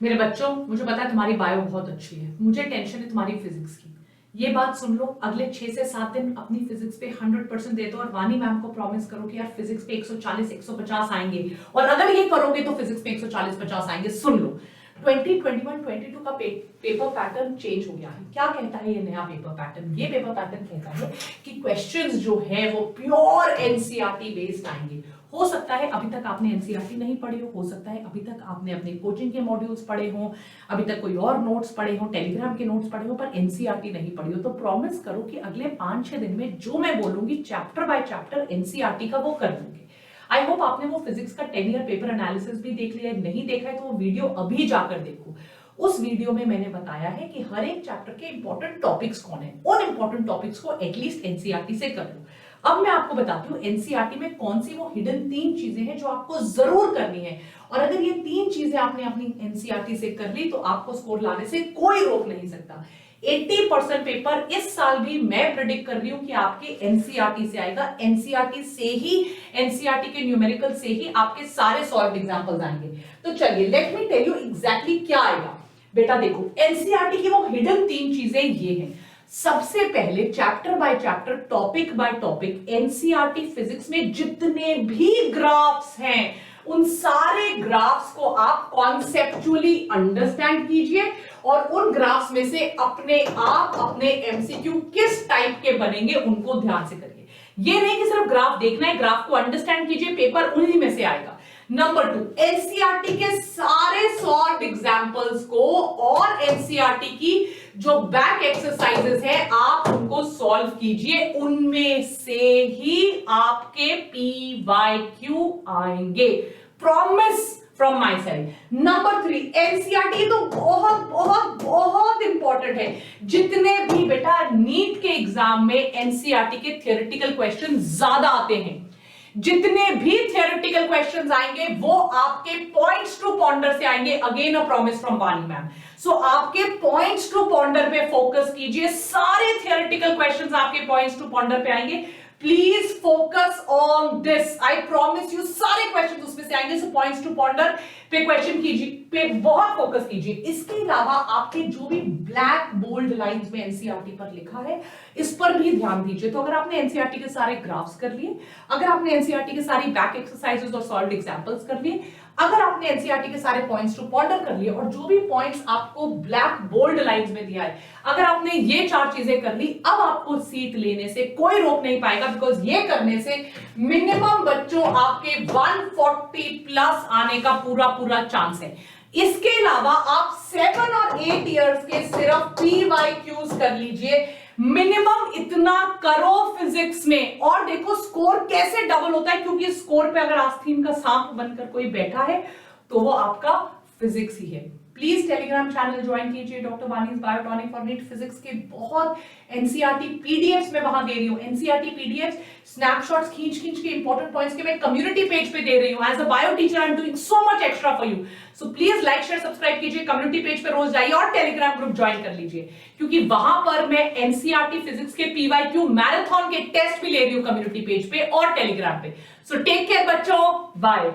मेरे बच्चों, मुझे पता है तुम्हारी बायो बहुत अच्छी है, मुझे टेंशन है तुम्हारी फिजिक्स की। ये बात सुन लो, अगले 6 से 7 दिन अपनी फिजिक्स पे 100% दे दो और वानी मैम को प्रॉमिस करो कि यार फिजिक्स पे 140 150 आएंगे, और अगर ये करोगे तो फिजिक्स पे 140 50 आएंगे। सुन लो, 2021-22 का पेपर पैटर्न चेंज हो गया है। क्या कहता है ये नया पेपर पैटर्न? ये पेपर पैटर्न कहता है कि क्वेश्चंस जो है वो प्योर एनसीईआरटी बेस्ड आएंगे। हो सकता है अभी तक आपने एनसीईआरटी नहीं पढ़ी हो सकता है अभी तक आपने अपने कोचिंग के मॉड्यूल्स पढ़े हो, अभी तक कोई और नोट्स पढ़े हो, टेलीग्राम के नोट्स पढ़े हो, पर एनसीईआरटी नहीं पढ़ी हो। तो प्रॉमिस करो कि अगले 5-6 दिन में जो मैं बोलूंगी चैप्टर बाय चैप्टर एनसीईआरटी का वो कर दूंगी। आई होप आपने वो फिजिक्स का 10 ईयर पेपर एनालिसिस भी देख लिया है। नहीं देखा है तो वो वीडियो अभी जाकर देखो। उस वीडियो में मैंने बताया है कि हर एक चैप्टर के इंपॉर्टेंट टॉपिक्स कौन है, उन इंपॉर्टेंट टॉपिक्स को एटलीस्ट एनसीईआरटी से कर लो। अब मैं आपको बताती हूँ एनसीईआरटी में कौन सी वो हिडन 3 चीजें हैं जो आपको जरूर करनी है, और अगर ये 3 चीजें आपने अपनी एनसीईआरटी से कर ली तो आपको स्कोर लाने से कोई रोक नहीं सकता। 80% पेपर इस साल भी मैं प्रेडिक्ट कर रही हूं कि आपके एनसीईआरटी से आएगा। एनसीईआरटी से ही, एनसीईआरटी के न्यूमेरिकल से ही आपके सारे सॉल्व एग्जांपल्स आएंगे। तो चलिए let me tell you exactly क्या आएगा। बेटा देखो, एनसीईआरटी की वो हिडन 3 चीजें ये हैं। सबसे पहले chapter by chapter, topic by topic, NCERT physics में जितने भी ग्राफ्स हैं उन सारे ग्राफ्स को आप कॉन्सेप्चुअली अंडरस्टैंड कीजिए, और उन ग्राफ्स में से अपने आप अपने एमसीक्यू किस टाइप के बनेंगे उनको ध्यान से करिए। ये नहीं कि सिर्फ ग्राफ देखना है, ग्राफ को अंडरस्टैंड कीजिए, पेपर उन्हीं में से आएगा। नंबर 2, एनसीईआरटी के सारे सॉल्व एग्जांपल्स को और एनसीईआरटी की जो बैक एक्सरसाइजेस है आप उनको सॉल्व कीजिए, उनमें से ही आपके पीवाईक्यू आएंगे। Promise from my side. Number 3, NCERT तो बहुत बहुत बहुत इंपॉर्टेंट है। जितने भी बेटा नीट के एग्जाम में एनसीईआरटी के थियोरेटिकल क्वेश्चन ज्यादा आते हैं, जितने भी थियोरेटिकल क्वेश्चंस आएंगे वो आपके पॉइंट्स टू पॉन्डर से आएंगे। अगेन अ प्रॉमिस फ्रॉम वानी मैम। सो आपके पॉइंट्स टू पॉन्डर पे फोकस कीजिए, सारे थियोरेटिकल क्वेश्चंस आपके पॉइंट्स टू पॉन्डर पे आएंगे। Please focus on this, I promise you सारे क्वेश्चन उसमें से आएंगे। सो पॉइंट्स टू पॉन्डर पे क्वेश्चन कीजिए, पे बहुत फोकस कीजिए। इसके अलावा आपके जो भी ब्लैक बोल्ड लाइंस में एनसीईआरटी पर लिखा है इस पर भी ध्यान दीजिए। तो अगर आपने एनसीईआरटी के सारे ग्राफ्स कर लिए, अगर आपने एनसीईआरटी के सारी बैक एक्सरसाइजेस और सॉल्व्ड एग्जांपल्स कर लिए, अगर आपने एनसीईआरटी के सारे पॉइंट्स टू पॉन्डर कर लिए, और जो भी पॉइंट्स आपको ब्लैक बोल्ड लाइंस में दिया है, अगर आपने ये 4 चीजें कर ली, अब आपको सीट लेने से कोई रोक नहीं पाएगा, बिकॉज ये करने से मिनिमम बच्चों आपके 140 प्लस आने का पूरा पूरा चांस है। इसके अलावा आप 7 और 8 इयर्स के सिर्फ पीवाईक्यूज कर लीजिए, मिनिमम इतना करो फिजिक्स में, और देखो स्कोर कैसे डबल होता है, क्योंकि स्कोर पे अगर आस्तीन का सांप बनकर कोई बैठा है तो वो आपका फिजिक्स ही है। प्लीज टेलीग्राम चैनल ज्वाइन कीजिए, doctor Vani's biotonic for NEET physics के बहुत एनसीईआरटी पीडीएफ्स में वहां दे रही हूं। एनसीईआरटी पीडीएफ्स स्नैपशॉट्स खींच खींच के इंपॉर्टेंट पॉइंट्स के मैं कम्युनिटी पेज पे दे रही हूं। As a bio teacher I am doing so much extra for you. So please like share subscribe कीजिए, कम्युनिटी पेज पे रोज जाइए और टेलीग्राम ग्रुप ज्वाइन कर लीजिए, क्योंकि वहां पर मैं एनसीईआरटी फिजिक्स के पीवाईक्यू मैराथन के टेस्ट भी ले रही हूं कम्युनिटी पेज पे और टेलीग्राम पे। सो टेक केयर बच्चों, बाय।